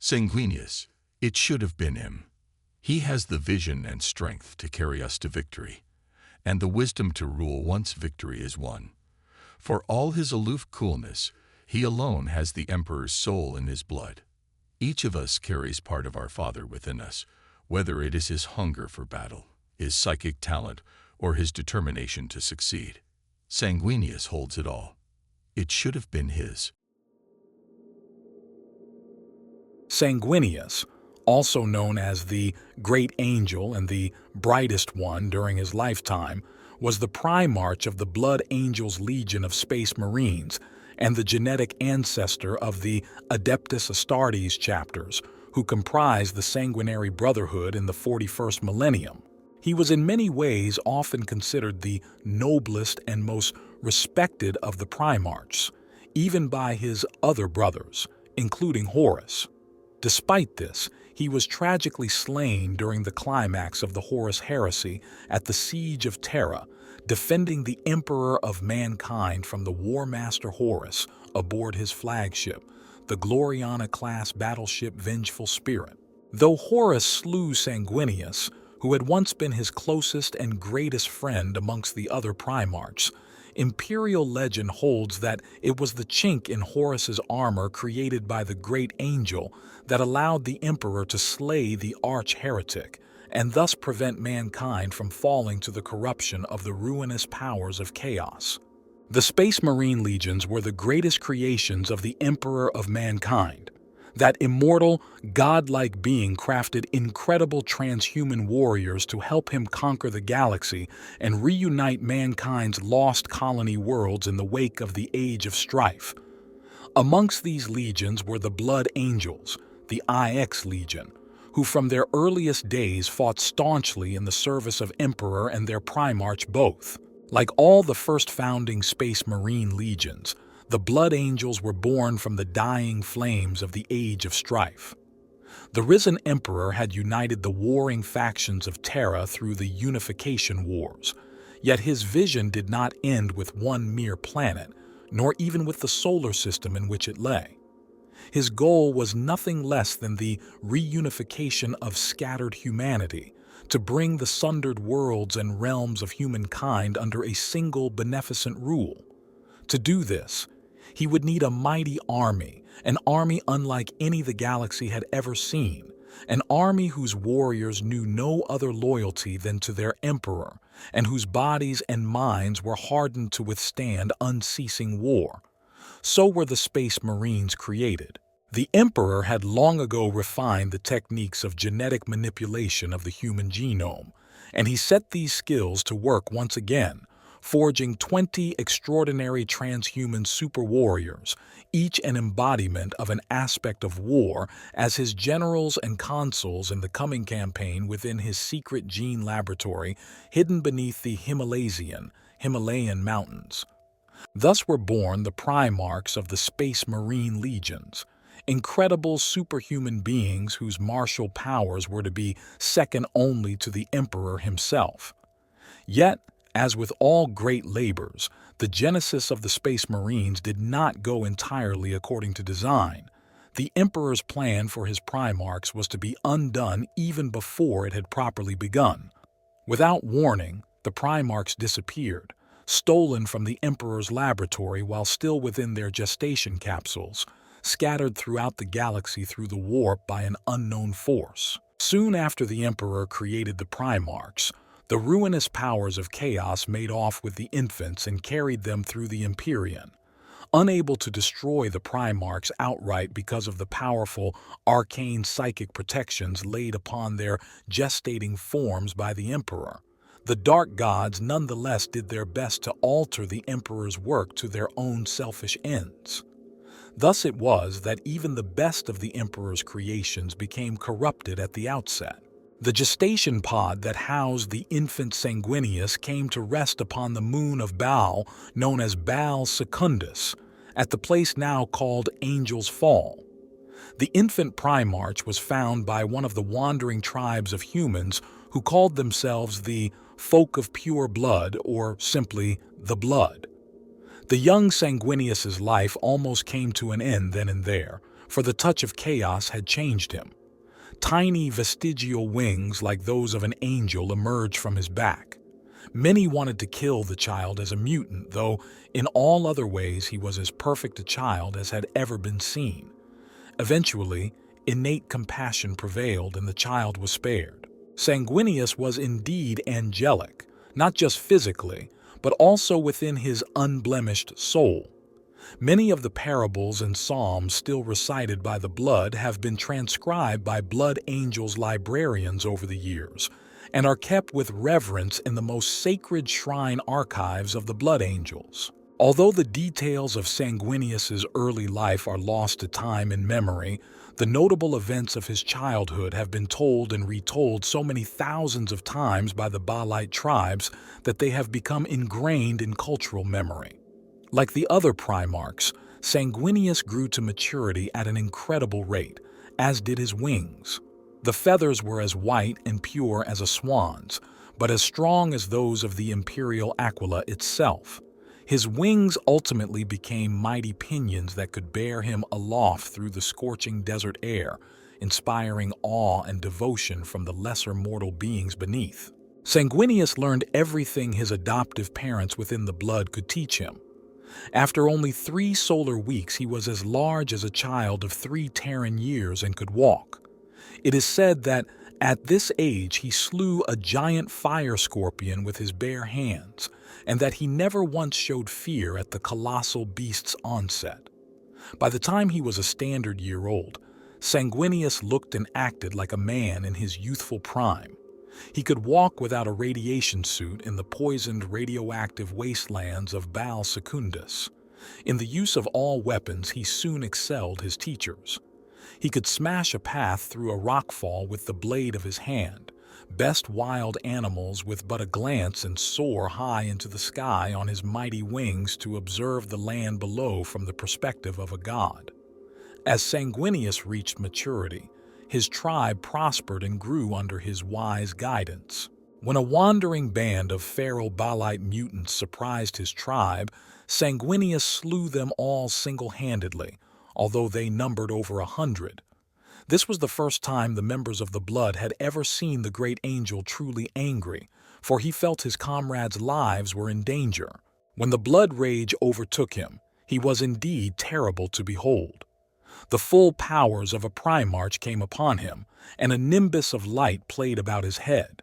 Sanguinius, it should have been him. He has the vision and strength to carry us to victory, and the wisdom to rule once victory is won. For all his aloof coolness, he alone has the Emperor's soul in his blood. Each of us carries part of our father within us, whether it is his hunger for battle, his psychic talent, or his determination to succeed. Sanguinius holds it all. It should have been his. Sanguinius, also known as the Great Angel and the Brightest One during his lifetime, was the Primarch of the Blood Angels Legion of Space Marines and the genetic ancestor of the Adeptus Astartes chapters, who comprised the Sanguinary Brotherhood in the 41st millennium. He was in many ways often considered the noblest and most respected of the Primarchs, even by his other brothers, including Horus. Despite this, he was tragically slain during the climax of the Horus Heresy at the Siege of Terra, defending the Emperor of Mankind from the War Master Horus aboard his flagship, the Gloriana-class battleship Vengeful Spirit. Though Horus slew Sanguinius, who had once been his closest and greatest friend amongst the other Primarchs, Imperial legend holds that it was the chink in Horus's armor created by the Great Angel that allowed the Emperor to slay the arch-heretic, and thus prevent mankind from falling to the corruption of the ruinous powers of chaos. The Space Marine Legions were the greatest creations of the Emperor of Mankind. That immortal, godlike being crafted incredible transhuman warriors to help him conquer the galaxy and reunite mankind's lost colony worlds in the wake of the Age of Strife. Amongst these legions were the Blood Angels, the IX Legion, who from their earliest days fought staunchly in the service of Emperor and their Primarch both. Like all the first founding Space Marine legions, the Blood Angels were born from the dying flames of the Age of Strife. The risen Emperor had united the warring factions of Terra through the Unification Wars, yet his vision did not end with one mere planet, nor even with the solar system in which it lay. His goal was nothing less than the reunification of scattered humanity, to bring the sundered worlds and realms of humankind under a single beneficent rule. To do this, he would need a mighty army, an army unlike any the galaxy had ever seen, an army whose warriors knew no other loyalty than to their Emperor, and whose bodies and minds were hardened to withstand unceasing war. So were the Space Marines created. The Emperor had long ago refined the techniques of genetic manipulation of the human genome, and he set these skills to work once again, forging 20 extraordinary transhuman super warriors, each an embodiment of an aspect of war, as his generals and consuls in the coming campaign within his secret gene laboratory hidden beneath the Himalayan mountains. Thus were born the Primarchs of the Space Marine Legions, incredible superhuman beings whose martial powers were to be second only to the Emperor himself. Yet, as with all great labors, the genesis of the Space Marines did not go entirely according to design. The Emperor's plan for his Primarchs was to be undone even before it had properly begun. Without warning, the Primarchs disappeared, stolen from the Emperor's laboratory while still within their gestation capsules, scattered throughout the galaxy through the warp by an unknown force. Soon after the Emperor created the Primarchs, the ruinous powers of chaos made off with the infants and carried them through the Imperium. Unable to destroy the Primarchs outright because of the powerful arcane psychic protections laid upon their gestating forms by the Emperor, the Dark Gods nonetheless did their best to alter the Emperor's work to their own selfish ends. Thus it was that even the best of the Emperor's creations became corrupted at the outset. The gestation pod that housed the infant Sanguinius came to rest upon the moon of Baal, known as Baal Secundus, at the place now called Angel's Fall. The infant Primarch was found by one of the wandering tribes of humans who called themselves the Folk of Pure Blood, or simply the Blood. The young Sanguinius's life almost came to an end then and there, for the touch of chaos had changed him. Tiny vestigial wings like those of an angel emerged from his back. Many wanted to kill the child as a mutant, though in all other ways he was as perfect a child as had ever been seen. Eventually, innate compassion prevailed and the child was spared. Sanguinius was indeed angelic, not just physically, but also within his unblemished soul. Many of the parables and psalms still recited by the Blood have been transcribed by Blood Angels librarians over the years, and are kept with reverence in the most sacred shrine archives of the Blood Angels. Although the details of Sanguinius's early life are lost to time and memory, the notable events of his childhood have been told and retold so many thousands of times by the Baalite tribes that they have become ingrained in cultural memory. Like the other Primarchs, Sanguinius grew to maturity at an incredible rate, as did his wings. The feathers were as white and pure as a swan's, but as strong as those of the Imperial Aquila itself. His wings ultimately became mighty pinions that could bear him aloft through the scorching desert air, inspiring awe and devotion from the lesser mortal beings beneath. Sanguinius learned everything his adoptive parents within the Blood could teach him. After only 3 solar weeks, he was as large as a child of 3 Terran years and could walk. It is said that at this age he slew a giant fire scorpion with his bare hands, and that he never once showed fear at the colossal beast's onset. By the time he was a standard year old, Sanguinius looked and acted like a man in his youthful prime. He could walk without a radiation suit in the poisoned radioactive wastelands of Baal Secundus. In the use of all weapons, he soon excelled his teachers. He could smash a path through a rockfall with the blade of his hand, best wild animals with but a glance, and soar high into the sky on his mighty wings to observe the land below from the perspective of a god. As Sanguinius reached maturity, his tribe prospered and grew under his wise guidance. When a wandering band of feral Baalite mutants surprised his tribe, Sanguinius slew them all single-handedly, although they numbered over 100. This was the first time the members of the Blood had ever seen the Great Angel truly angry, for he felt his comrades' lives were in danger. When the blood rage overtook him, he was indeed terrible to behold. The full powers of a Primarch came upon him, and a nimbus of light played about his head.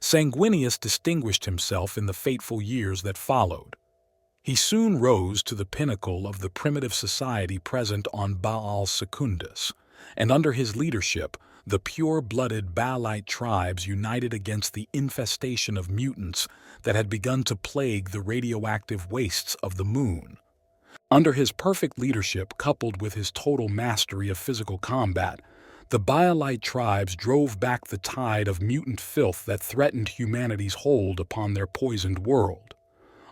Sanguinius distinguished himself in the fateful years that followed. He soon rose to the pinnacle of the primitive society present on Baal Secundus, and under his leadership, the pure-blooded Baalite tribes united against the infestation of mutants that had begun to plague the radioactive wastes of the moon. Under his perfect leadership, coupled with his total mastery of physical combat, the Baalite tribes drove back the tide of mutant filth that threatened humanity's hold upon their poisoned world.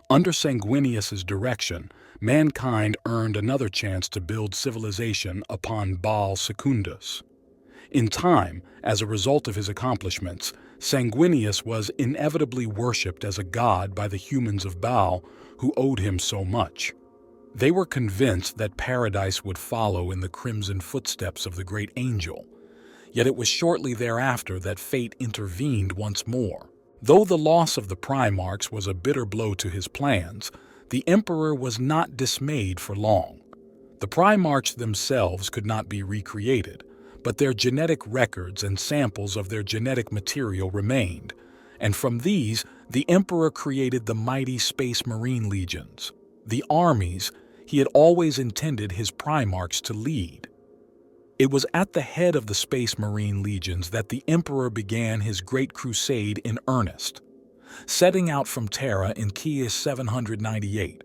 Under Sanguinius's direction, mankind earned another chance to build civilization upon Baal Secundus. In time, as a result of his accomplishments, Sanguinius was inevitably worshipped as a god by the humans of Baal who owed him so much. They were convinced that paradise would follow in the crimson footsteps of the Great Angel, yet it was shortly thereafter that fate intervened once more. Though the loss of the Primarchs was a bitter blow to his plans, the Emperor was not dismayed for long. The Primarchs themselves could not be recreated, but their genetic records and samples of their genetic material remained, and from these the Emperor created the mighty Space Marine legions, the armies he had always intended his Primarchs to lead. It was at the head of the Space Marine legions that the Emperor began his Great Crusade in earnest, setting out from Terra in Kias 798.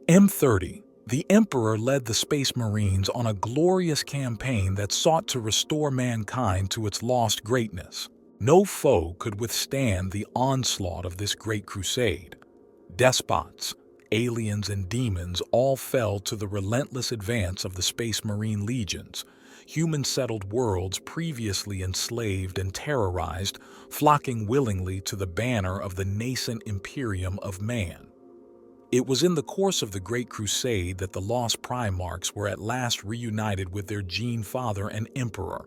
M30, the Emperor led the Space Marines on a glorious campaign that sought to restore mankind to its lost greatness. No foe could withstand the onslaught of this Great Crusade. Despots, aliens, and demons all fell to the relentless advance of the Space Marine legions, human-settled worlds previously enslaved and terrorized, flocking willingly to the banner of the nascent Imperium of man. It was in the course of the Great Crusade that the lost Primarchs were at last reunited with their Gene Father and Emperor,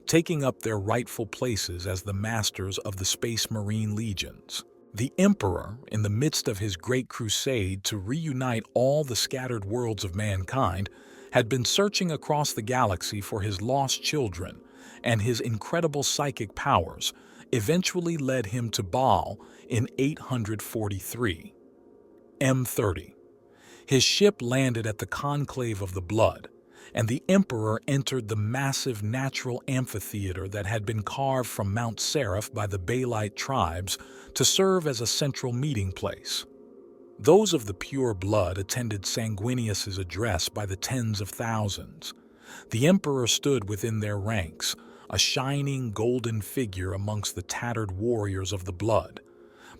taking up their rightful places as the masters of the Space Marine legions. The Emperor, in the midst of his Great Crusade to reunite all the scattered worlds of mankind, had been searching across the galaxy for his lost children, and his incredible psychic powers eventually led him to Baal in 843. M30. His ship landed at the Conclave of the Blood, and the Emperor entered the massive natural amphitheater that had been carved from Mount Seraph by the Baalite tribes to serve as a central meeting place. Those of the pure blood attended Sanguinius's address by the tens of thousands. The Emperor stood within their ranks, a shining golden figure amongst the tattered warriors of the blood.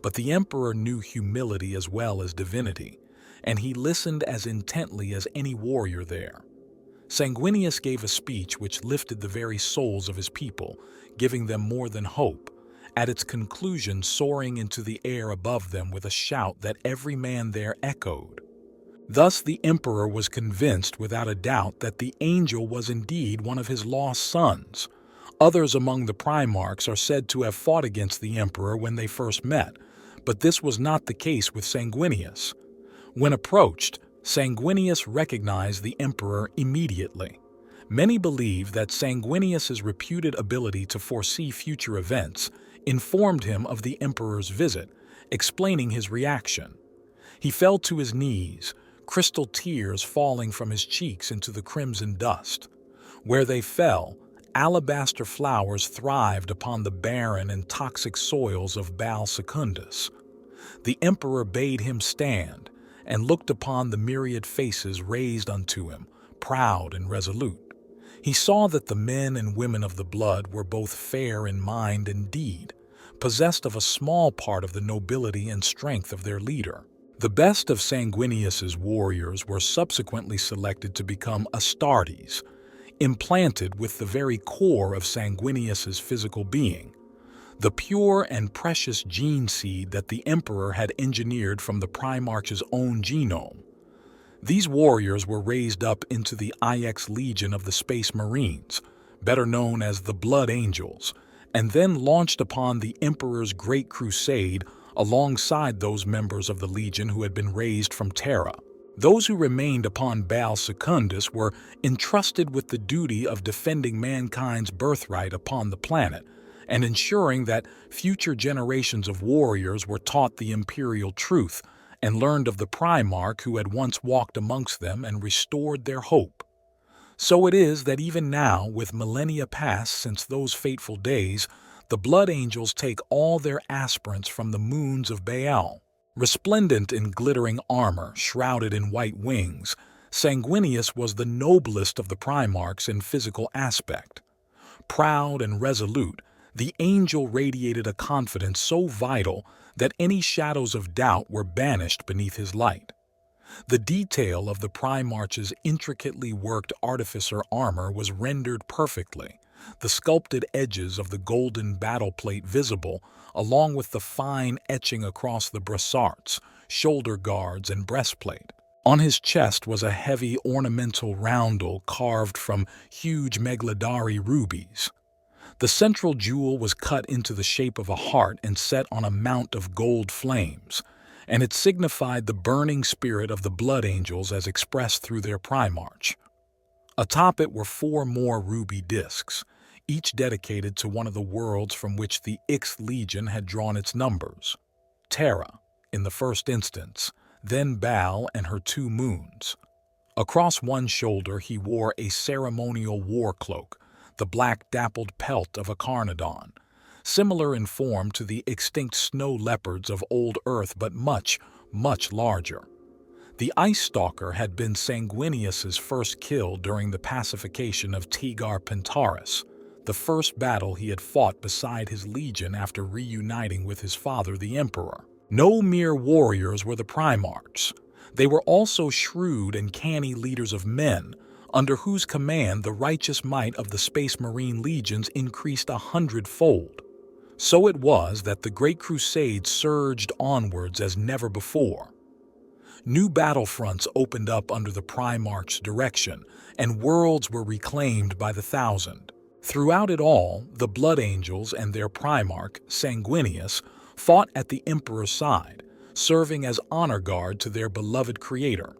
But the Emperor knew humility as well as divinity, and he listened as intently as any warrior there. Sanguinius gave a speech which lifted the very souls of his people, giving them more than hope, at its conclusion soaring into the air above them with a shout that every man there echoed. Thus the Emperor was convinced without a doubt that the angel was indeed one of his lost sons. Others among the Primarchs are said to have fought against the Emperor when they first met, but this was not the case with Sanguinius. When approached, Sanguinius recognized the Emperor immediately. Many believe that Sanguinius's reputed ability to foresee future events informed him of the Emperor's visit, explaining his reaction. He fell to his knees, crystal tears falling from his cheeks into the crimson dust. Where they fell, alabaster flowers thrived upon the barren and toxic soils of Baal Secundus. The Emperor bade him stand, and looked upon the myriad faces raised unto him, proud and resolute. He saw that the men and women of the blood were both fair in mind and deed, possessed of a small part of the nobility and strength of their leader. The best of Sanguinius's warriors were subsequently selected to become Astartes, implanted with the very core of Sanguinius's physical being, the pure and precious gene seed that the Emperor had engineered from the Primarch's own genome. These warriors were raised up into the IX Legion of the Space Marines, better known as the Blood Angels, and then launched upon the Emperor's Great Crusade alongside those members of the Legion who had been raised from Terra. Those who remained upon Baal Secundus were entrusted with the duty of defending mankind's birthright upon the planet and ensuring that future generations of warriors were taught the imperial truth and learned of the Primarch who had once walked amongst them and restored their hope. So it is that even now, with millennia past since those fateful days, the Blood Angels take all their aspirants from the moons of Baal. Resplendent in glittering armor, shrouded in white wings, Sanguinius was the noblest of the Primarchs in physical aspect. Proud and resolute, the angel radiated a confidence so vital that any shadows of doubt were banished beneath his light. The detail of the Primarch's intricately worked artificer armor was rendered perfectly, the sculpted edges of the golden battle plate visible, along with the fine etching across the brassarts, shoulder guards, and breastplate. On his chest was a heavy ornamental roundel carved from huge megalodari rubies. The central jewel was cut into the shape of a heart and set on a mount of gold flames, and it signified the burning spirit of the Blood Angels as expressed through their Primarch. Atop it were 4 more ruby discs, each dedicated to one of the worlds from which the Ix Legion had drawn its numbers. Terra, in the first instance, then Baal and her 2 moons. Across one shoulder he wore a ceremonial war cloak, the black dappled pelt of a Carnodon, similar in form to the extinct snow leopards of old Earth but much, much larger. The Ice Stalker had been Sanguinius's first kill during the pacification of Tigar Pentaris, the first battle he had fought beside his legion after reuniting with his father the Emperor. No mere warriors were the Primarchs. They were also shrewd and canny leaders of men, under whose command the righteous might of the Space Marine legions increased 100-fold. So it was that the Great Crusade surged onwards as never before. New battlefronts opened up under the Primarch's direction, and worlds were reclaimed by the thousand. Throughout it all, the Blood Angels and their Primarch, Sanguinius, fought at the Emperor's side, serving as honor guard to their beloved creator.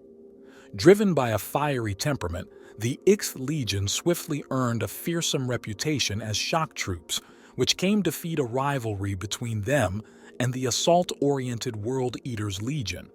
Driven by a fiery temperament, the Ixth Legion swiftly earned a fearsome reputation as shock troops, which came to feed a rivalry between them and the assault-oriented World Eaters Legion.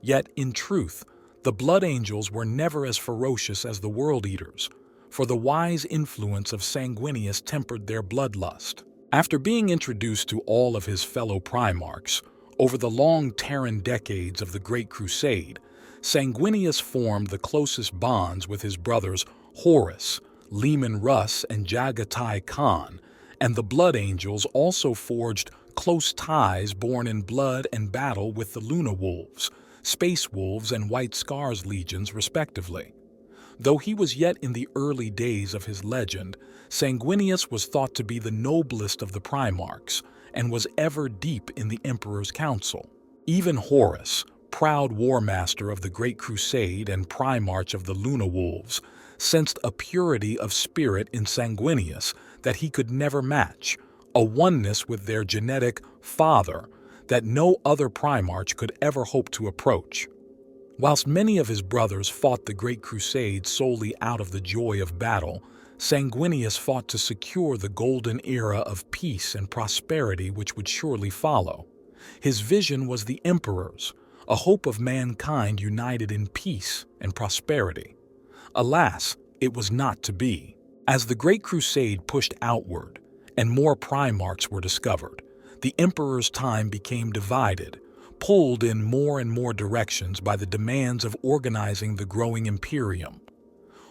Yet, in truth, the Blood Angels were never as ferocious as the World Eaters, for the wise influence of Sanguinius tempered their bloodlust. After being introduced to all of his fellow Primarchs, over the long Terran decades of the Great Crusade, Sanguinius formed the closest bonds with his brothers Horus, Leman Russ, and Jagatai Khan, and the Blood Angels also forged close ties born in blood and battle with the Luna Wolves, Space Wolves, and White Scars legions, respectively. Though he was yet in the early days of his legend, Sanguinius was thought to be the noblest of the Primarchs and was ever deep in the Emperor's council. Even Horus, proud war master of the Great Crusade and Primarch of the Luna Wolves, sensed a purity of spirit in Sanguinius that he could never match, a oneness with their genetic father that no other Primarch could ever hope to approach. Whilst many of his brothers fought the Great Crusade solely out of the joy of battle, Sanguinius fought to secure the golden era of peace and prosperity which would surely follow. His vision was the Emperor's, a hope of mankind united in peace and prosperity. Alas, it was not to be. As the Great Crusade pushed outward and more Primarchs were discovered, the Emperor's time became divided, pulled in more and more directions by the demands of organizing the growing Imperium.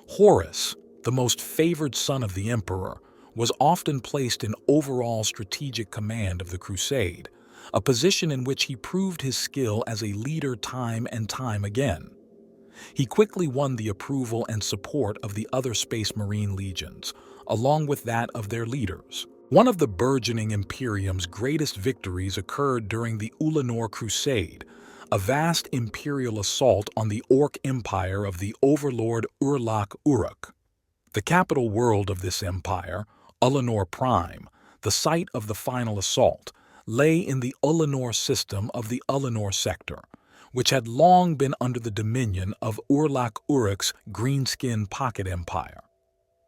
Horus, the most favored son of the Emperor, was often placed in overall strategic command of the Crusade, a position in which he proved his skill as a leader time and time again. He quickly won the approval and support of the other Space Marine legions, along with that of their leaders. One of the burgeoning Imperium's greatest victories occurred during the Ulanor Crusade, a vast imperial assault on the Orc Empire of the overlord Urlach Uruk. The capital world of this empire, Ulanor Prime, the site of the final assault, lay in the Ulanor system of the Ulanor sector, which had long been under the dominion of Urlach Uruk's Greenskin Pocket Empire.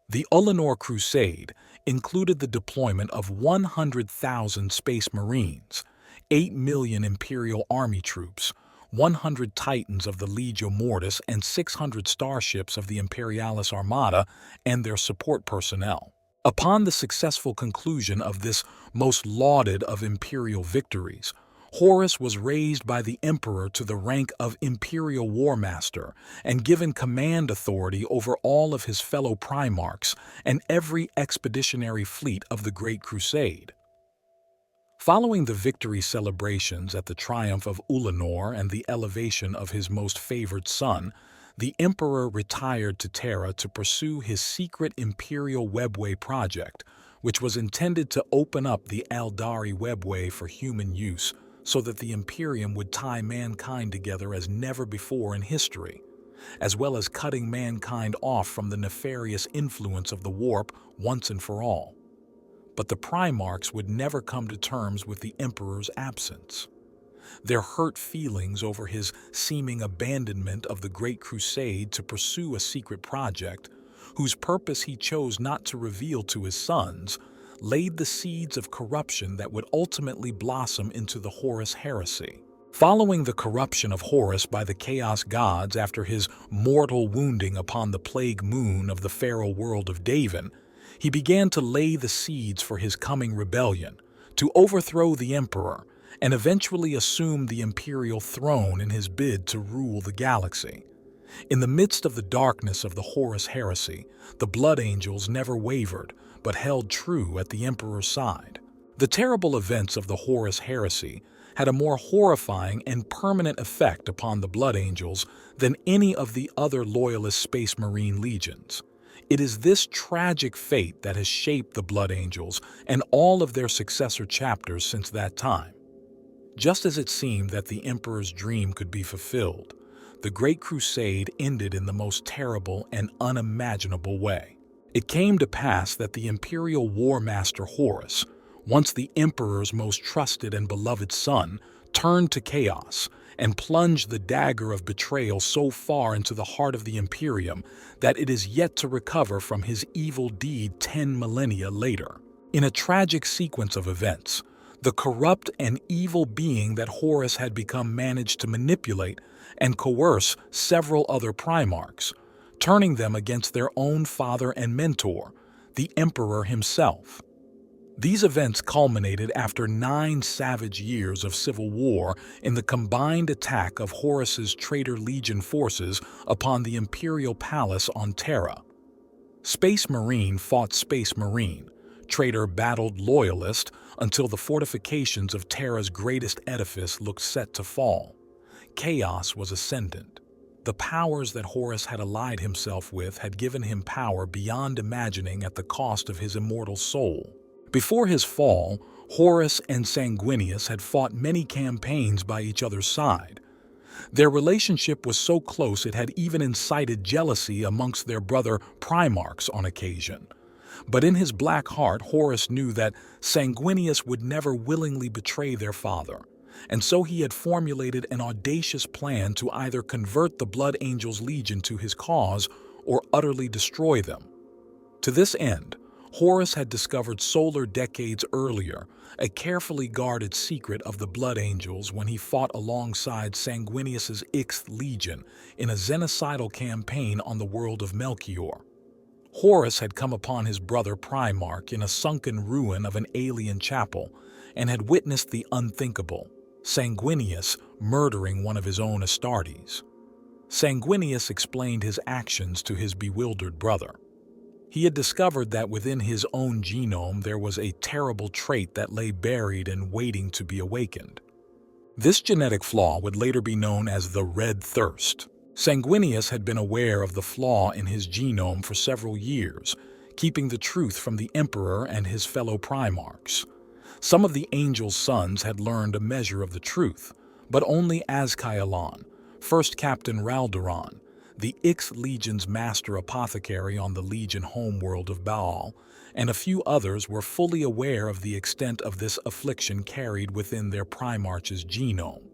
The Ulanor Crusade included the deployment of 100,000 Space Marines, 8 million Imperial Army troops, 100 Titans of the Legio Mortis, and 600 starships of the Imperialis Armada and their support personnel. Upon the successful conclusion of this most lauded of imperial victories, Horus was raised by the Emperor to the rank of Imperial War Master and given command authority over all of his fellow Primarchs and every expeditionary fleet of the Great Crusade. Following the victory celebrations at the triumph of Ulanor and the elevation of his most favored son, the Emperor retired to Terra to pursue his secret Imperial Webway project, which was intended to open up the Aldari Webway for human use so that the Imperium would tie mankind together as never before in history, as well as cutting mankind off from the nefarious influence of the warp once and for all. But the Primarchs would never come to terms with the Emperor's absence. Their hurt feelings over his seeming abandonment of the Great Crusade to pursue a secret project, whose purpose he chose not to reveal to his sons, laid the seeds of corruption that would ultimately blossom into the Horus Heresy. Following the corruption of Horus by the Chaos Gods after his mortal wounding upon the plague moon of the Pharaoh world of Davin, he began to lay the seeds for his coming rebellion, to overthrow the Emperor, and eventually assume the imperial throne in his bid to rule the galaxy. In the midst of the darkness of the Horus Heresy, the Blood Angels never wavered, but held true at the Emperor's side. The terrible events of the Horus Heresy had a more horrifying and permanent effect upon the Blood Angels than any of the other loyalist Space Marine legions. It is this tragic fate that has shaped the Blood Angels and all of their successor chapters since that time. Just as it seemed that the Emperor's dream could be fulfilled, the Great Crusade ended in the most terrible and unimaginable way. It came to pass that the Imperial War Master Horus, once the Emperor's most trusted and beloved son, turned to chaos and plunged the dagger of betrayal so far into the heart of the Imperium that it is yet to recover from his evil deed 10 millennia later. In a tragic sequence of events, the corrupt and evil being that Horus had become managed to manipulate and coerce several other Primarchs, turning them against their own father and mentor, the Emperor himself. These events culminated after 9 savage years of civil war in the combined attack of Horus's traitor legion forces upon the Imperial Palace on Terra. Space Marine fought Space Marine, traitor battled loyalist until the fortifications of Terra's greatest edifice looked set to fall. Chaos was ascendant. The powers that Horus had allied himself with had given him power beyond imagining at the cost of his immortal soul. Before his fall, Horus and Sanguinius had fought many campaigns by each other's side. Their relationship was so close it had even incited jealousy amongst their brother Primarchs on occasion. But in his black heart, Horus knew that Sanguinius would never willingly betray their father, and so he had formulated an audacious plan to either convert the Blood Angels' Legion to his cause or utterly destroy them. To this end, Horus had discovered solar decades earlier a carefully guarded secret of the Blood Angels when he fought alongside Sanguinius's 6th Legion in a xenocidal campaign on the world of Melchior. Horus had come upon his brother Primarch in a sunken ruin of an alien chapel and had witnessed the unthinkable, Sanguinius murdering one of his own Astartes. Sanguinius explained his actions to his bewildered brother. He had discovered that within his own genome there was a terrible trait that lay buried and waiting to be awakened. This genetic flaw would later be known as the Red Thirst. Sanguinius had been aware of the flaw in his genome for several years, keeping the truth from the Emperor and his fellow Primarchs. Some of the Angel's sons had learned a measure of the truth, but only Azkaelon, First Captain Raldoron, the 6th Legion's master apothecary on the Legion homeworld of Baal, and a few others were fully aware of the extent of this affliction carried within their Primarch's genome.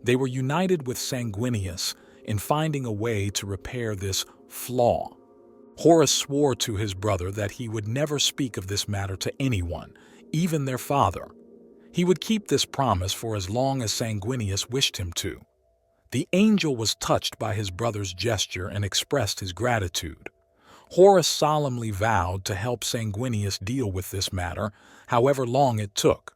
They were united with Sanguinius in finding a way to repair this flaw. Horus swore to his brother that he would never speak of this matter to anyone, even their father. He would keep this promise for as long as Sanguinius wished him to. The angel was touched by his brother's gesture and expressed his gratitude. Horus solemnly vowed to help Sanguinius deal with this matter, however long it took.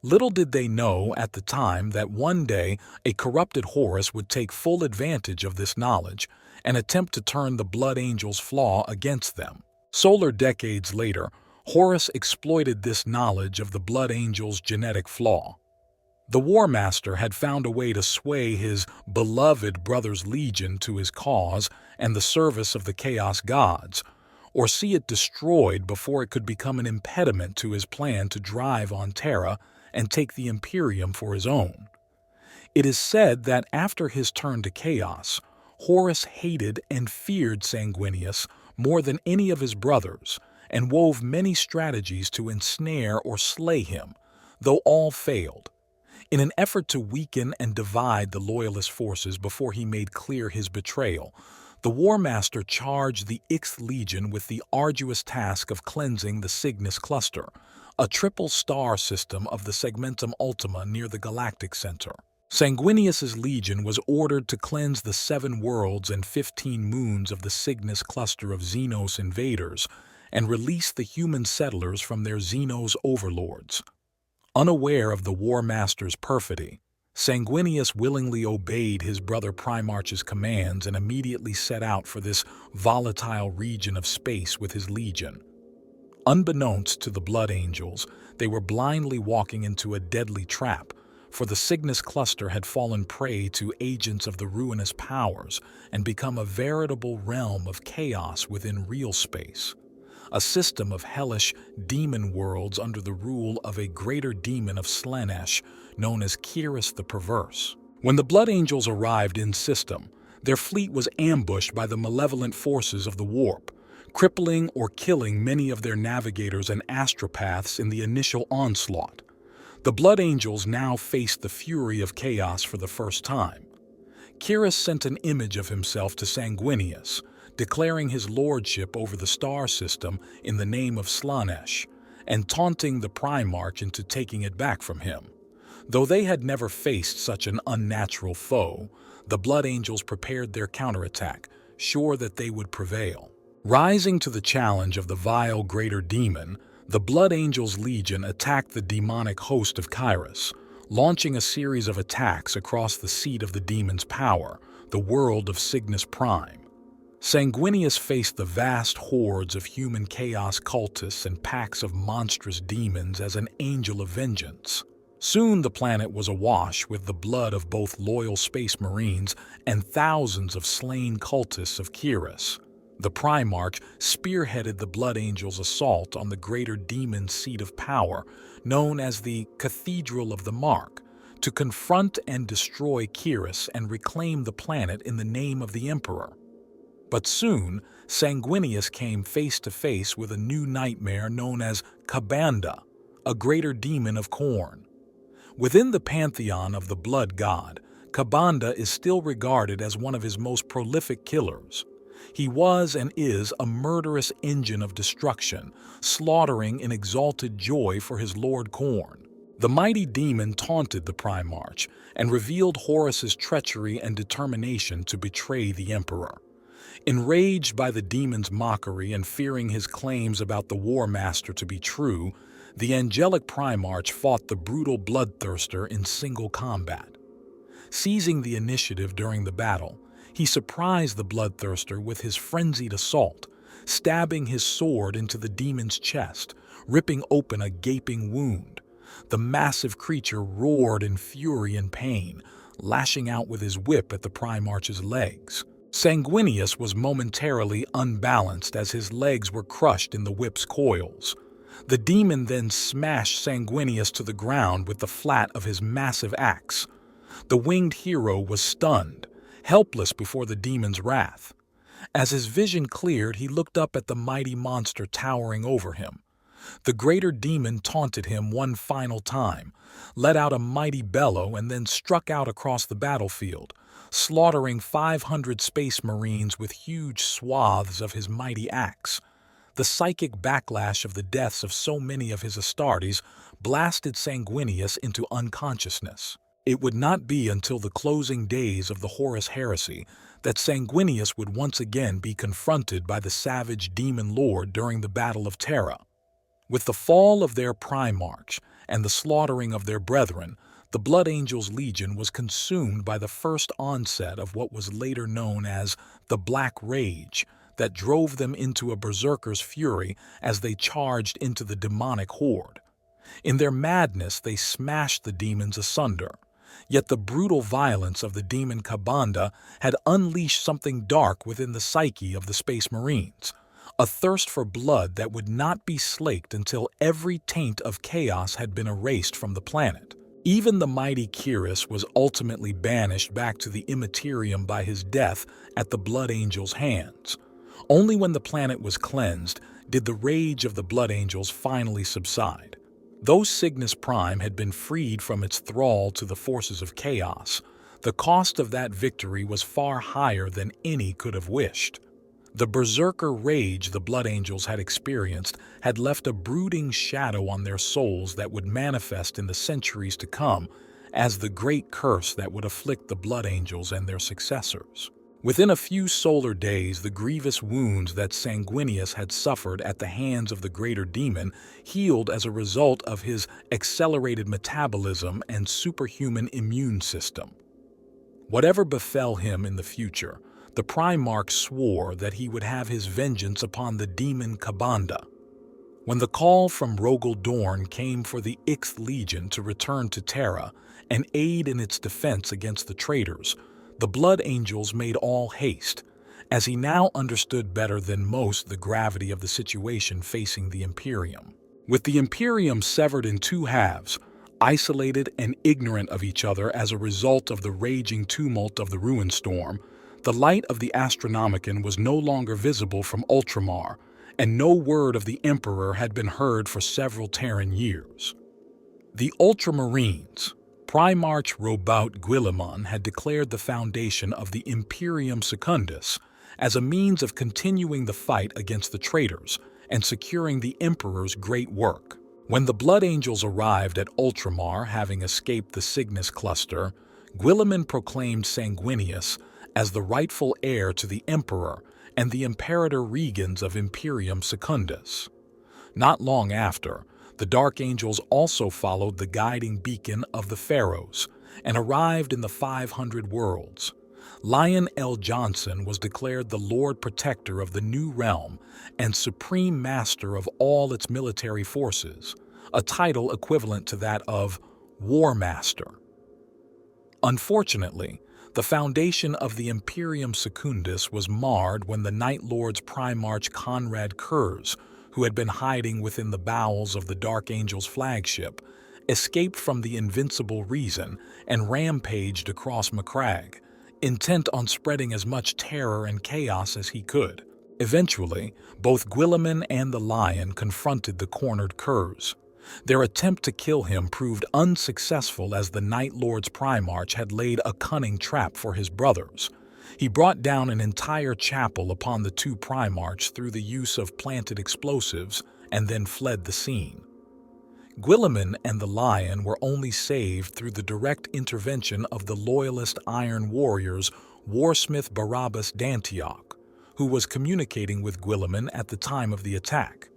Little did they know at the time that one day a corrupted Horus would take full advantage of this knowledge and attempt to turn the Blood Angels' flaw against them. Solar decades later, Horus exploited this knowledge of the Blood Angels' genetic flaw. The War Master had found a way to sway his beloved brother's legion to his cause and the service of the Chaos Gods, or see it destroyed before it could become an impediment to his plan to drive on Terra and take the Imperium for his own. It is said that after his turn to chaos, Horus hated and feared Sanguinius more than any of his brothers and wove many strategies to ensnare or slay him, though all failed. In an effort to weaken and divide the Loyalist forces before he made clear his betrayal, the War Master charged the 6th Legion with the arduous task of cleansing the Signus Cluster, a triple star system of the Segmentum Ultima near the Galactic Center. Sanguinius's legion was ordered to cleanse the 7 worlds and 15 moons of the Signus Cluster of Xenos invaders and release the human settlers from their Xenos overlords. Unaware of the War Master's perfidy, Sanguinius willingly obeyed his brother Primarch's commands and immediately set out for this volatile region of space with his legion. Unbeknownst to the Blood Angels, they were blindly walking into a deadly trap, for the Signus Cluster had fallen prey to agents of the ruinous powers and become a veritable realm of chaos within real space, a system of hellish demon worlds under the rule of a greater demon of Slanesh known as Kiris the Perverse. When the Blood Angels arrived in system, their fleet was ambushed by the malevolent forces of the Warp, crippling or killing many of their navigators and astropaths in the initial onslaught. The Blood Angels now faced the fury of chaos for the first time. Kyrus sent an image of himself to Sanguinius, declaring his lordship over the star system in the name of Slaanesh, and taunting the Primarch into taking it back from him. Though they had never faced such an unnatural foe, the Blood Angels prepared their counterattack, sure that they would prevail. Rising to the challenge of the vile Greater Demon, the Blood Angels Legion attacked the demonic host of Kyrus, launching a series of attacks across the seat of the demon's power, the world of Signus Prime. Sanguinius faced the vast hordes of human chaos cultists and packs of monstrous demons as an angel of vengeance. Soon the planet was awash with the blood of both loyal Space Marines and thousands of slain cultists of Kyrus. The Primarch spearheaded the Blood Angels' assault on the Greater Demon's seat of power, known as the Cathedral of the Mark, to confront and destroy Kyrus and reclaim the planet in the name of the Emperor. But soon, Sanguinius came face to face with a new nightmare known as Kabanda, a Greater Demon of Khorne. Within the pantheon of the Blood God, Kabanda is still regarded as one of his most prolific killers. He was and is a murderous engine of destruction, slaughtering in exalted joy for his lord Khorne. The mighty demon taunted the Primarch and revealed Horus's treachery and determination to betray the Emperor. Enraged by the demon's mockery and fearing his claims about the War Master to be true, the angelic Primarch fought the brutal bloodthirster in single combat. Seizing the initiative during the battle, he surprised the bloodthirster with his frenzied assault, stabbing his sword into the demon's chest, ripping open a gaping wound. The massive creature roared in fury and pain, lashing out with his whip at the Primarch's legs. Sanguinius was momentarily unbalanced as his legs were crushed in the whip's coils. The demon then smashed Sanguinius to the ground with the flat of his massive axe. The winged hero was stunned, helpless before the demon's wrath. As his vision cleared, he looked up at the mighty monster towering over him. The Greater Demon taunted him one final time, let out a mighty bellow, and then struck out across the battlefield, slaughtering 500 Space Marines with huge swaths of his mighty axe. The psychic backlash of the deaths of so many of his Astartes blasted Sanguinius into unconsciousness. It would not be until the closing days of the Horus Heresy that Sanguinius would once again be confronted by the savage demon lord during the Battle of Terra. With the fall of their Primarch and the slaughtering of their brethren, the Blood Angels Legion was consumed by the first onset of what was later known as the Black Rage, that drove them into a berserker's fury as they charged into the demonic horde. In their madness, they smashed the demons asunder. Yet the brutal violence of the demon Kabanda had unleashed something dark within the psyche of the Space Marines, a thirst for blood that would not be slaked until every taint of chaos had been erased from the planet. Even the mighty Kyrus was ultimately banished back to the Immaterium by his death at the Blood Angels' hands. Only when the planet was cleansed did the rage of the Blood Angels finally subside. Though Signus Prime had been freed from its thrall to the forces of chaos, the cost of that victory was far higher than any could have wished. The berserker rage the Blood Angels had experienced had left a brooding shadow on their souls that would manifest in the centuries to come as the great curse that would afflict the Blood Angels and their successors. Within a few solar days, the grievous wounds that Sanguinius had suffered at the hands of the Greater Demon healed as a result of his accelerated metabolism and superhuman immune system. Whatever befell him in the future, the Primarch swore that he would have his vengeance upon the demon Kabanda. When the call from Rogel Dorn came for the Ixth Legion to return to Terra and aid in its defense against the traitors, the Blood Angels made all haste, as he now understood better than most the gravity of the situation facing the Imperium. With the Imperium severed in two halves, Isolated and ignorant of each other as a result of the raging tumult of the ruin storm, the light of the Astronomicon was no longer visible from Ultramar, and no word of the Emperor had been heard for several Terran years. The Ultramarines, Primarch Robout Guilliman, had declared the foundation of the Imperium Secundus as a means of continuing the fight against the traitors and securing the Emperor's great work. When the Blood Angels arrived at Ultramar, having escaped the Signus cluster, Guilliman proclaimed Sanguinius as the rightful heir to the Emperor and the Imperator Regans of Imperium Secundus. Not long after, the Dark Angels also followed the guiding beacon of the Pharaohs and arrived in the 500 worlds. Lion L. Johnson was declared the Lord Protector of the New Realm and Supreme Master of all its military forces, a title equivalent to that of War Master. Unfortunately, the foundation of the Imperium Secundus was marred when the Night Lord's Primarch Conrad Kurz, who had been hiding within the bowels of the Dark Angel's flagship, escaped from the Invincible Reason and rampaged across Macragge, intent on spreading as much terror and chaos as he could. Eventually, both Guilliman and the Lion confronted the cornered Kurz. Their attempt to kill him proved unsuccessful as the Night Lord's Primarch had laid a cunning trap for his brothers. He brought down an entire chapel upon the two Primarchs through the use of planted explosives and then fled the scene. Guilliman and the Lion were only saved through the direct intervention of the loyalist Iron Warriors Warsmith Barabbas Dantioch, who was communicating with Guilliman at the time of the attack.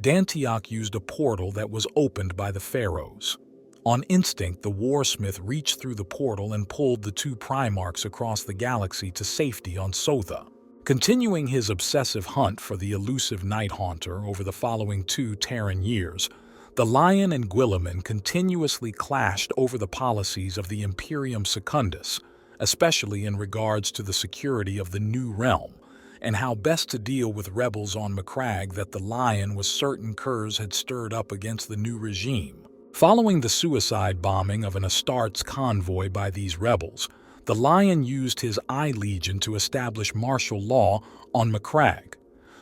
Dantioch used a portal that was opened by the Pharaohs. On instinct, the Warsmith reached through the portal and pulled the two Primarchs across the galaxy to safety on Sotha. Continuing his obsessive hunt for the elusive Night Haunter over the following 2 Terran years, the Lion and Guilliman continuously clashed over the policies of the Imperium Secundus, especially in regards to the security of the New Realm, and how best to deal with rebels on Macragge that the Lion was certain Kurz had stirred up against the new regime. Following the suicide bombing of an Astartes convoy by these rebels, the Lion used his Eye Legion to establish martial law on Macragge.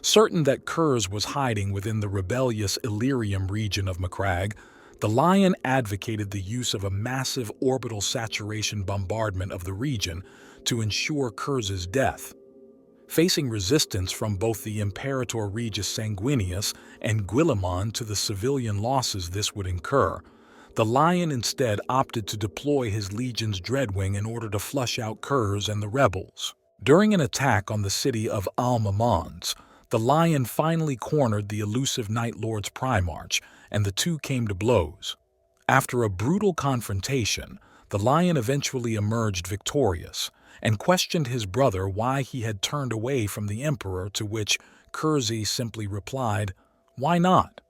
Certain that Kurz was hiding within the rebellious Illyrium region of Macragge, the Lion advocated the use of a massive orbital saturation bombardment of the region to ensure Kurz's death. Facing resistance from both the Imperator Regis Sanguinius and Guilliman to the civilian losses this would incur, the Lion instead opted to deploy his legion's Dreadwing in order to flush out Kurz and the rebels. During an attack on the city of Al-Mamons, the Lion finally cornered the elusive Night Lord's Primarch, and the two came to blows. After a brutal confrontation, the Lion eventually emerged victorious, and questioned his brother why he had turned away from the Emperor, to which Kurzi simply replied, "Why not?"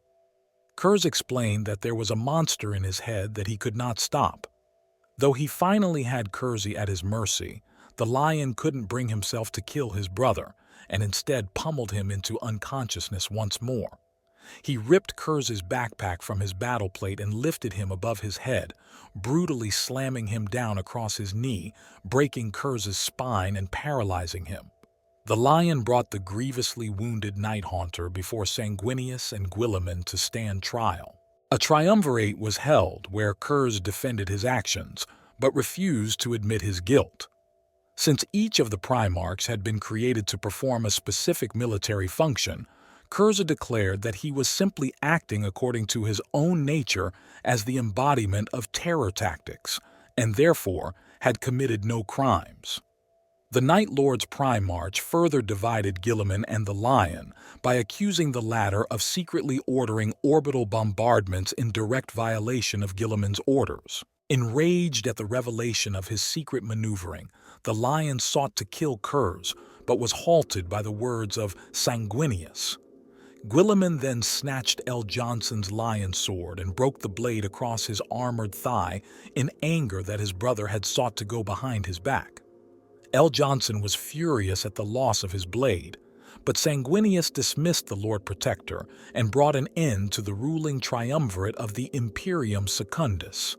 Kurz explained that there was a monster in his head that he could not stop. Though he finally had Kurzi at his mercy, the Lion couldn't bring himself to kill his brother, and instead pummeled him into unconsciousness once more. He ripped Kurz's backpack from his battle plate and lifted him above his head, brutally slamming him down across his knee, breaking Kurz's spine and paralyzing him. The Lion brought the grievously wounded Night Haunter before Sanguinius and Guilliman to stand trial. A triumvirate was held where Kurz defended his actions, but refused to admit his guilt. Since each of the Primarchs had been created to perform a specific military function, Kurz declared that he was simply acting according to his own nature as the embodiment of terror tactics, and therefore had committed no crimes. The Night Lord's Primarch further divided Guilliman and the Lion by accusing the latter of secretly ordering orbital bombardments in direct violation of Guilliman's orders. Enraged at the revelation of his secret maneuvering, the Lion sought to kill Kurz, but was halted by the words of Sanguinius. Guilliman then snatched L. Johnson's lion sword and broke the blade across his armored thigh in anger that his brother had sought to go behind his back. L. Johnson was furious at the loss of his blade, but Sanguinius dismissed the Lord Protector and brought an end to the ruling triumvirate of the Imperium Secundus.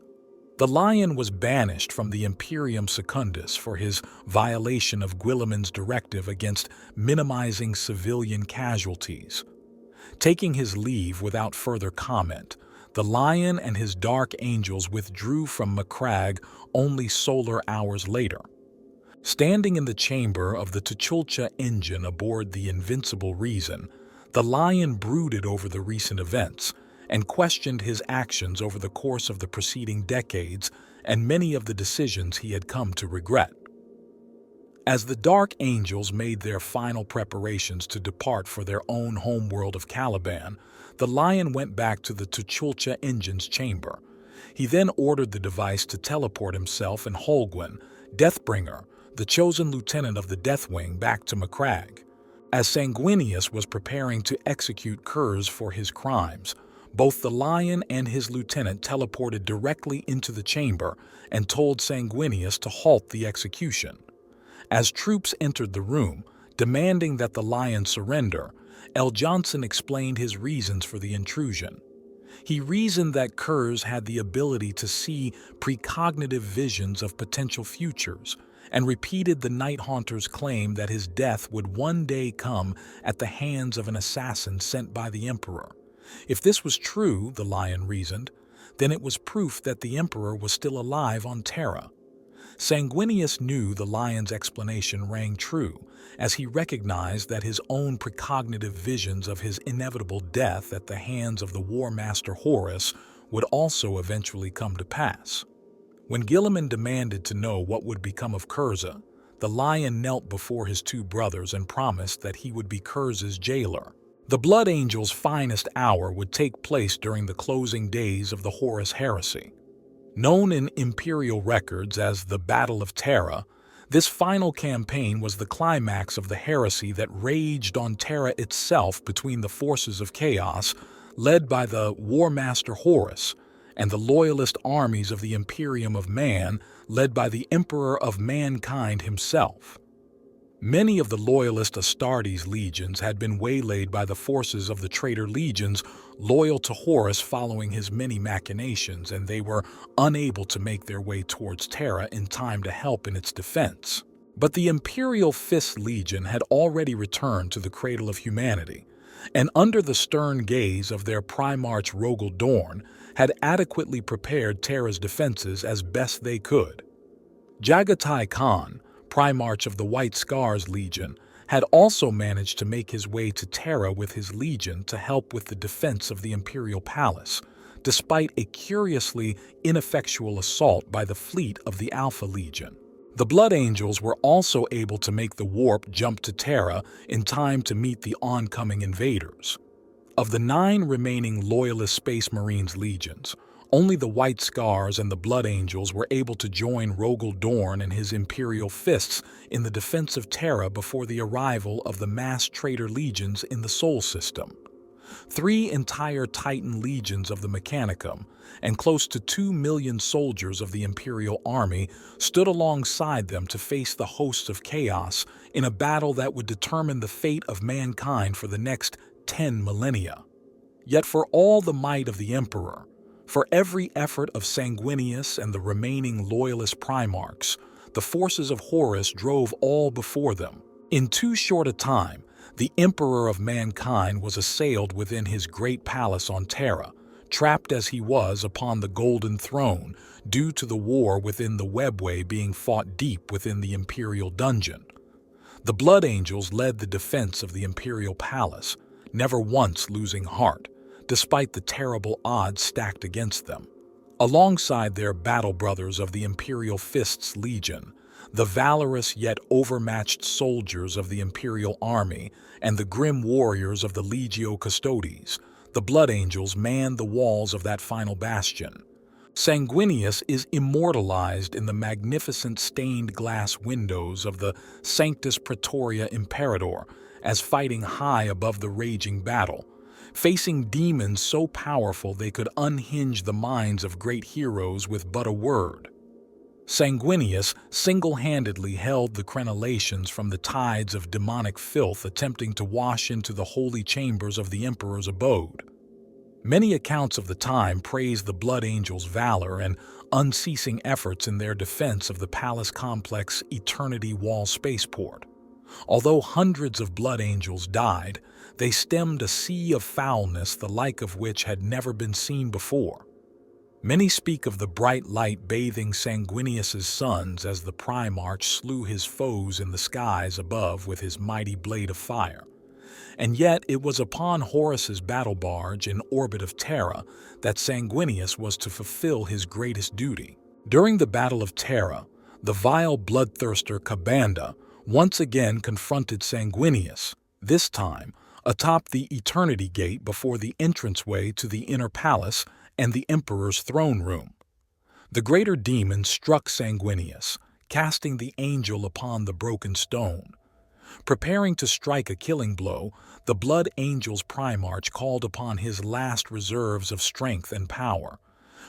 The Lion was banished from the Imperium Secundus for his violation of Guilliman's directive against minimizing civilian casualties. Taking his leave without further comment, the Lion and his Dark Angels withdrew from Macragge only solar hours later. Standing in the chamber of the Tuchulcha engine aboard the Invincible Reason, the Lion brooded over the recent events and questioned his actions over the course of the preceding decades and many of the decisions he had come to regret. As the Dark Angels made their final preparations to depart for their own homeworld of Caliban, the Lion went back to the Tuchulcha engine's chamber. He then ordered the device to teleport himself and Holguin, Deathbringer, the chosen lieutenant of the Deathwing, back to Macragge. As Sanguinius was preparing to execute Kurz for his crimes, both the Lion and his lieutenant teleported directly into the chamber and told Sanguinius to halt the execution. As troops entered the room, demanding that the Lion surrender, L. Johnson explained his reasons for the intrusion. He reasoned that Kurz had the ability to see precognitive visions of potential futures, and repeated the Night Haunter's claim that his death would one day come at the hands of an assassin sent by the Emperor. If this was true, the Lion reasoned, then it was proof that the Emperor was still alive on Terra. Sanguinius knew the Lion's explanation rang true, as he recognized that his own precognitive visions of his inevitable death at the hands of the War Master Horus would also eventually come to pass. When Guilliman demanded to know what would become of Kurza, the Lion knelt before his two brothers and promised that he would be Kurza's jailer. The Blood Angel's finest hour would take place during the closing days of the Horus Heresy. Known in Imperial records as the Battle of Terra, this final campaign was the climax of the heresy that raged on Terra itself between the forces of chaos, led by the War Master Horus, and the loyalist armies of the Imperium of Man, led by the Emperor of Mankind himself. Many of the loyalist Astartes legions had been waylaid by the forces of the traitor legions loyal to Horus following his many machinations, and they were unable to make their way towards Terra in time to help in its defense. But the Imperial Fifth Legion had already returned to the cradle of humanity, and under the stern gaze of their Primarch Rogel Dorn, had adequately prepared Terra's defenses as best they could. Jagatai Khan, Primarch of the White Scars Legion, had also managed to make his way to Terra with his legion to help with the defense of the Imperial Palace, despite a curiously ineffectual assault by the fleet of the Alpha Legion. The Blood Angels were also able to make the warp jump to Terra in time to meet the oncoming invaders. Of the 9 remaining Loyalist Space Marines legions, only the White Scars and the Blood Angels were able to join Rogel Dorn and his Imperial Fists in the defense of Terra before the arrival of the mass traitor legions in the Sol system. 3 entire Titan legions of the Mechanicum and close to 2 million soldiers of the Imperial Army stood alongside them to face the hosts of chaos in a battle that would determine the fate of mankind for the next 10 millennia. Yet for all the might of the Emperor, for every effort of Sanguinius and the remaining loyalist Primarchs, the forces of Horus drove all before them. In too short a time, the Emperor of Mankind was assailed within his great palace on Terra, trapped as he was upon the Golden Throne due to the war within the Webway being fought deep within the Imperial dungeon. The Blood Angels led the defense of the Imperial Palace, never once losing heart, despite the terrible odds stacked against them. Alongside their battle brothers of the Imperial Fist's Legion, the valorous yet overmatched soldiers of the Imperial Army, and the grim warriors of the Legio Custodes, the Blood Angels manned the walls of that final bastion. Sanguinius is immortalized in the magnificent stained glass windows of the Sanctus Praetoria Imperator as fighting high above the raging battle, facing demons so powerful they could unhinge the minds of great heroes with but a word. Sanguinius single-handedly held the crenellations from the tides of demonic filth attempting to wash into the holy chambers of the emperor's abode. Many accounts of the time praise the Blood Angels' valor and unceasing efforts in their defense of the palace complex Eternity Wall spaceport. Although hundreds of Blood Angels died, they stemmed a sea of foulness the like of which had never been seen before. Many speak of the bright light bathing Sanguinius's sons as the Primarch slew his foes in the skies above with his mighty blade of fire. And yet it was upon Horus's battle barge in orbit of Terra that Sanguinius was to fulfill his greatest duty. During the Battle of Terra, the vile bloodthirster Kabanda once again confronted Sanguinius, this time atop the Eternity Gate before the entranceway to the inner palace and the Emperor's throne room. The greater demon struck Sanguinius, casting the angel upon the broken stone. Preparing to strike a killing blow, the Blood Angel's Primarch called upon his last reserves of strength and power.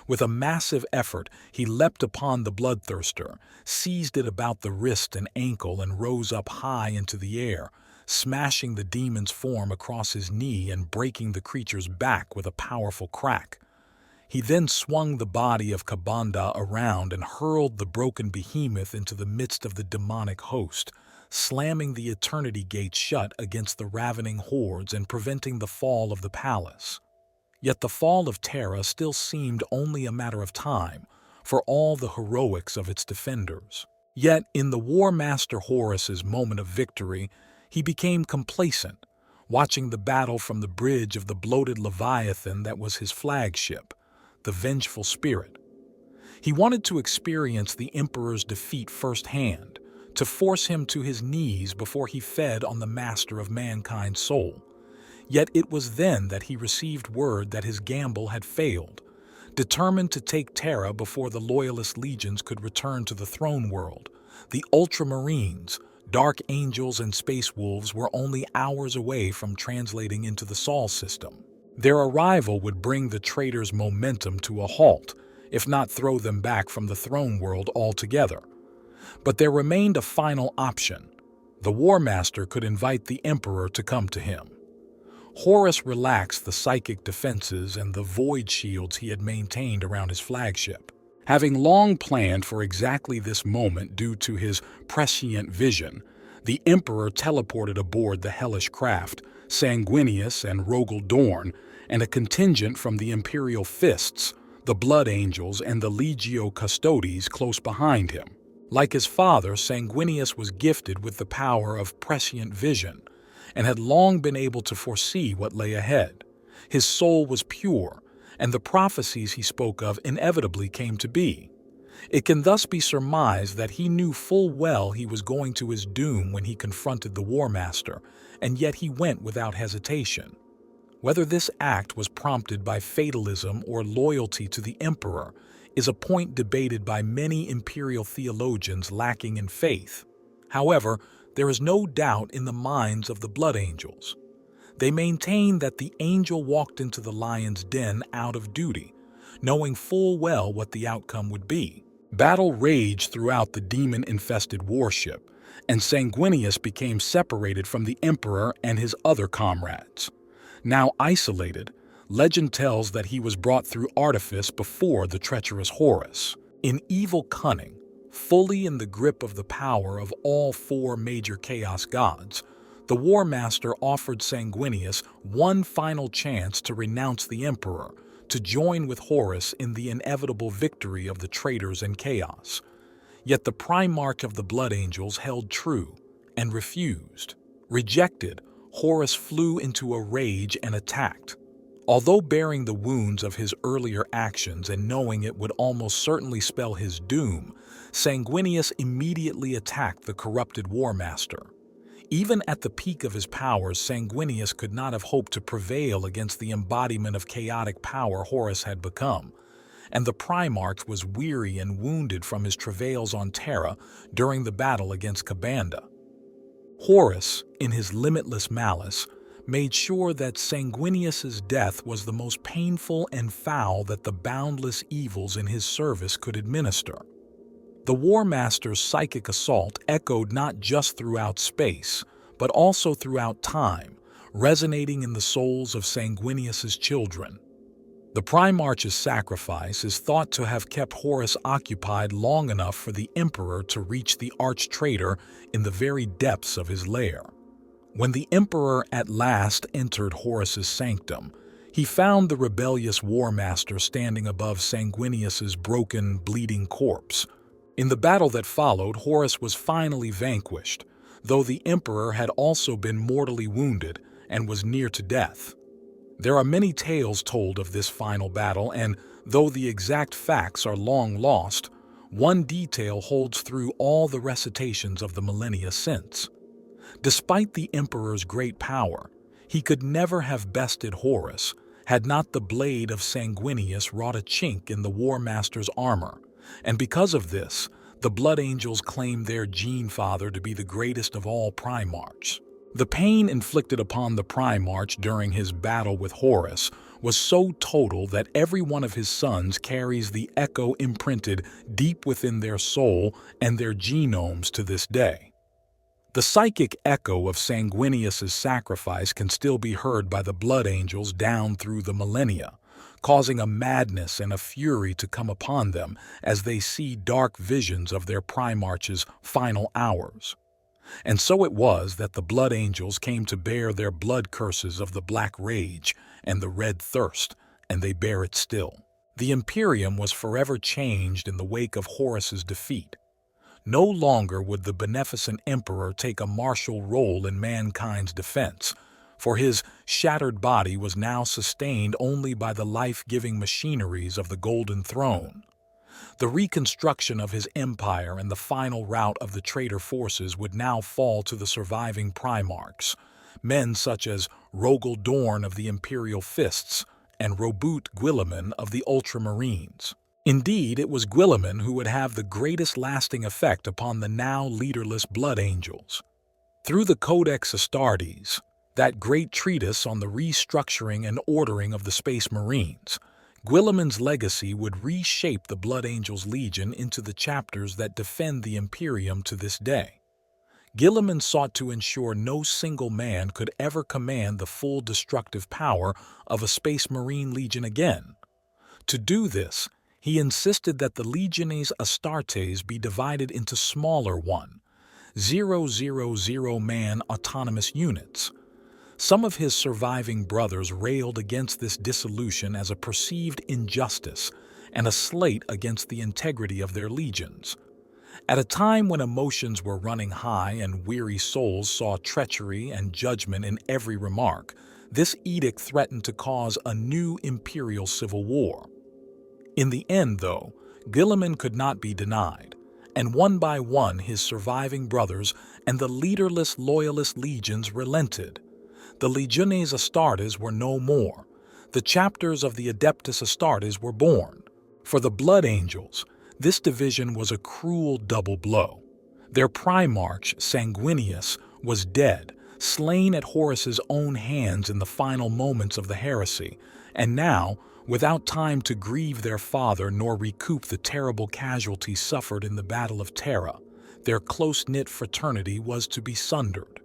With a massive effort, he leapt upon the bloodthirster, seized it about the wrist and ankle, and rose up high into the air, smashing the demon's form across his knee and breaking the creature's back with a powerful crack. He then swung the body of Kabanda around and hurled the broken behemoth into the midst of the demonic host, slamming the Eternity Gate shut against the ravening hordes and preventing the fall of the palace. Yet the fall of Terra still seemed only a matter of time, for all the heroics of its defenders. Yet, in the War Master Horus's moment of victory, he became complacent, watching the battle from the bridge of the bloated Leviathan that was his flagship, the Vengeful Spirit. He wanted to experience the Emperor's defeat firsthand, to force him to his knees before he fed on the master of mankind's soul. Yet it was then that he received word that his gamble had failed. Determined to take Terra before the Loyalist legions could return to the throne world, the Ultramarines, Dark Angels, and Space Wolves were only hours away from translating into the Sol system. Their arrival would bring the traitors' momentum to a halt, if not throw them back from the throne world altogether. But there remained a final option. The War Master could invite the Emperor to come to him. Horus relaxed the psychic defenses and the void shields he had maintained around his flagship. Having long planned for exactly this moment due to his prescient vision, the Emperor teleported aboard the hellish craft, Sanguinius and Rogel Dorn, and a contingent from the Imperial Fists, the Blood Angels, and the Legio Custodes close behind him. Like his father, Sanguinius was gifted with the power of prescient vision, and had long been able to foresee what lay ahead. His soul was pure, and the prophecies he spoke of inevitably came to be. It can thus be surmised that he knew full well he was going to his doom when he confronted the War Master, and yet he went without hesitation. Whether this act was prompted by fatalism or loyalty to the Emperor is a point debated by many imperial theologians lacking in faith. However, there is no doubt in the minds of the Blood Angels. They maintain that the angel walked into the lion's den out of duty, knowing full well what the outcome would be. Battle raged throughout the demon-infested warship, and Sanguinius became separated from the Emperor and his other comrades. Now isolated, legend tells that he was brought through artifice before the treacherous Horus. In evil cunning, fully in the grip of the power of all four major chaos gods, the War Master offered Sanguinius one final chance to renounce the Emperor, to join with Horus in the inevitable victory of the traitors and chaos. Yet the Primarch of the Blood Angels held true and refused. Rejected, Horus flew into a rage and attacked. Although bearing the wounds of his earlier actions and knowing it would almost certainly spell his doom, Sanguinius immediately attacked the corrupted War Master. Even at the peak of his powers, Sanguinius could not have hoped to prevail against the embodiment of chaotic power Horus had become, and the Primarch was weary and wounded from his travails on Terra during the battle against Kabanda. Horus, in his limitless malice, made sure that Sanguinius's death was the most painful and foul that the boundless evils in his service could administer. The War Master's psychic assault echoed not just throughout space, but also throughout time, resonating in the souls of Sanguinius's children. The Primarch's sacrifice is thought to have kept Horus occupied long enough for the Emperor to reach the arch-traitor in the very depths of his lair. When the Emperor at last entered Horus's sanctum, he found the rebellious War Master standing above Sanguinius's broken, bleeding corpse. In the battle that followed, Horus was finally vanquished, though the Emperor had also been mortally wounded and was near to death. There are many tales told of this final battle, and though the exact facts are long lost, one detail holds through all the recitations of the millennia since. Despite the Emperor's great power, he could never have bested Horus had not the blade of Sanguinius wrought a chink in the War Master's armor, and because of this, the Blood Angels claim their Gene Father to be the greatest of all Primarchs. The pain inflicted upon the Primarch during his battle with Horus was so total that every one of his sons carries the echo imprinted deep within their soul and their genomes to this day. The psychic echo of Sanguinius's sacrifice can still be heard by the Blood Angels down through the millennia, causing a madness and a fury to come upon them as they see dark visions of their Primarch's final hours. And so it was that the Blood Angels came to bear their blood curses of the Black Rage and the Red Thirst, and they bear it still. The Imperium was forever changed in the wake of Horus's defeat. No longer would the beneficent Emperor take a martial role in mankind's defense, for his shattered body was now sustained only by the life-giving machineries of the Golden Throne. The reconstruction of his empire and the final rout of the traitor forces would now fall to the surviving Primarchs, men such as Rogel Dorn of the Imperial Fists and Robut Guilliman of the Ultramarines. Indeed, it was Guilliman who would have the greatest lasting effect upon the now leaderless Blood Angels. Through the Codex Astartes, that great treatise on the restructuring and ordering of the Space Marines, Guilliman's legacy would reshape the Blood Angels Legion into the chapters that defend the Imperium to this day. Guilliman sought to ensure no single man could ever command the full destructive power of a Space Marine Legion again. To do this, he insisted that the Legiones Astartes be divided into smaller 1,000-man autonomous units. Some of his surviving brothers railed against this dissolution as a perceived injustice and a slight against the integrity of their legions. At a time when emotions were running high and weary souls saw treachery and judgment in every remark, this edict threatened to cause a new imperial civil war. In the end, though, Guilliman could not be denied, and one by one his surviving brothers and the leaderless loyalist legions relented. The Legiones Astartes were no more. The chapters of the Adeptus Astartes were born. For the Blood Angels, this division was a cruel double blow. Their Primarch, Sanguinius, was dead, slain at Horus's own hands in the final moments of the heresy, and now, without time to grieve their father nor recoup the terrible casualties suffered in the Battle of Terra, their close-knit fraternity was to be sundered.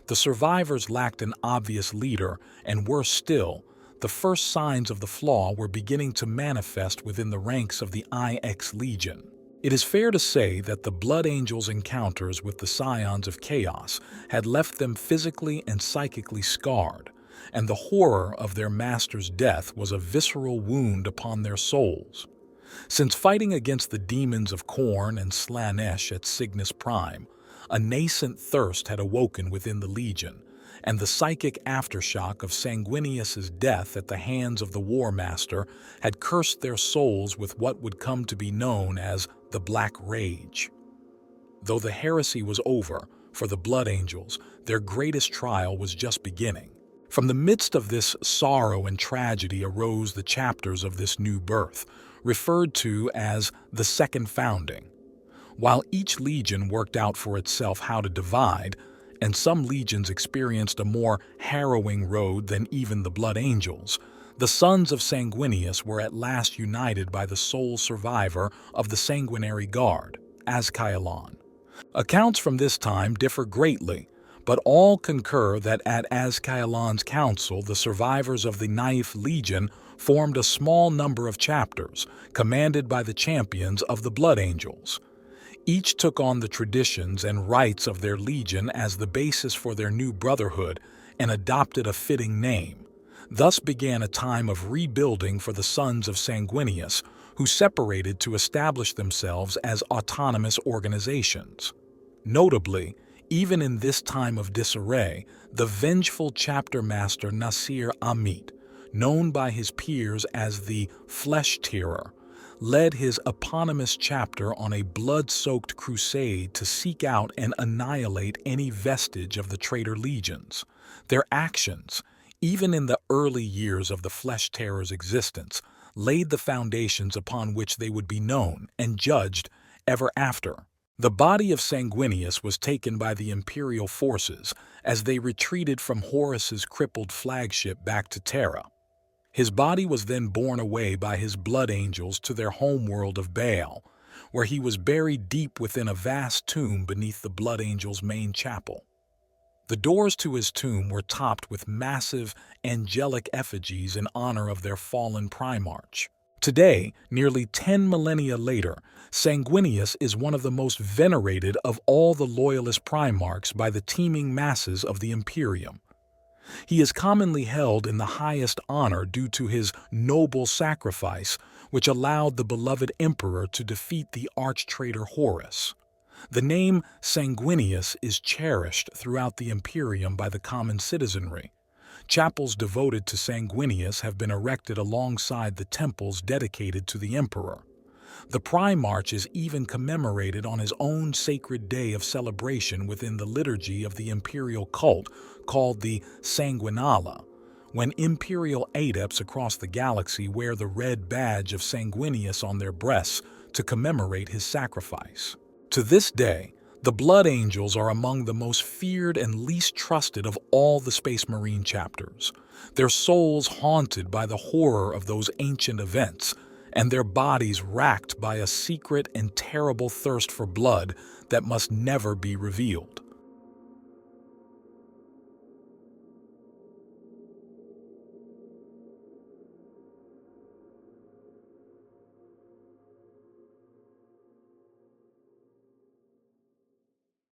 The survivors lacked an obvious leader, and worse still, the first signs of the Flaw were beginning to manifest within the ranks of the IX Legion. It is fair to say that the Blood Angels' encounters with the Scions of Chaos had left them physically and psychically scarred, and the horror of their master's death was a visceral wound upon their souls. Since fighting against the demons of Khorne and Slaanesh at Cygnus Prime, a nascent thirst had awoken within the Legion, and the psychic aftershock of Sanguinius's death at the hands of the War Master had cursed their souls with what would come to be known as the Black Rage. Though the heresy was over, for the Blood Angels, their greatest trial was just beginning. From the midst of this sorrow and tragedy arose the chapters of this new birth, referred to as the Second Founding. While each legion worked out for itself how to divide, and some legions experienced a more harrowing road than even the Blood Angels, the sons of Sanguinius were at last united by the sole survivor of the Sanguinary Guard. Azkaelon. Accounts from this time differ greatly, but all concur that at Azkaelon's council the survivors of the Ninth Legion formed a small number of chapters, commanded by the champions of the Blood Angels. Each took on the traditions and rites of their legion as the basis for their new brotherhood and adopted a fitting name. Thus began a time of rebuilding for the sons of Sanguinius, who separated to establish themselves as autonomous organizations. Notably, even in this time of disarray, the vengeful chapter master Nasir Amit, known by his peers as the Flesh Tearer, led his eponymous chapter on a blood-soaked crusade to seek out and annihilate any vestige of the traitor legions. Their actions, even in the early years of the Flesh Tearer's existence, laid the foundations upon which they would be known and judged ever after. The body of Sanguinius was taken by the Imperial forces as they retreated from Horus's crippled flagship back to Terra. His body was then borne away by his blood angels to their homeworld of Baal, where he was buried deep within a vast tomb beneath the blood angels' main chapel. The doors to his tomb were topped with massive, angelic effigies in honor of their fallen Primarch. Today, nearly 10 millennia later, Sanguinius is one of the most venerated of all the loyalist Primarchs by the teeming masses of the Imperium. He is commonly held in the highest honor due to his noble sacrifice, which allowed the beloved emperor to defeat the arch-traitor Horus. The name Sanguinius is cherished throughout the Imperium by the common citizenry. Chapels devoted to Sanguinius have been erected alongside the temples dedicated to the emperor. The Primarch is even commemorated on his own sacred day of celebration within the liturgy of the imperial cult called the Sanguinala, when imperial adepts across the galaxy wear the red badge of Sanguinius on their breasts to commemorate his sacrifice. To this day, the Blood Angels are among the most feared and least trusted of all the Space Marine chapters, their souls haunted by the horror of those ancient events, and their bodies racked by a secret and terrible thirst for blood that must never be revealed.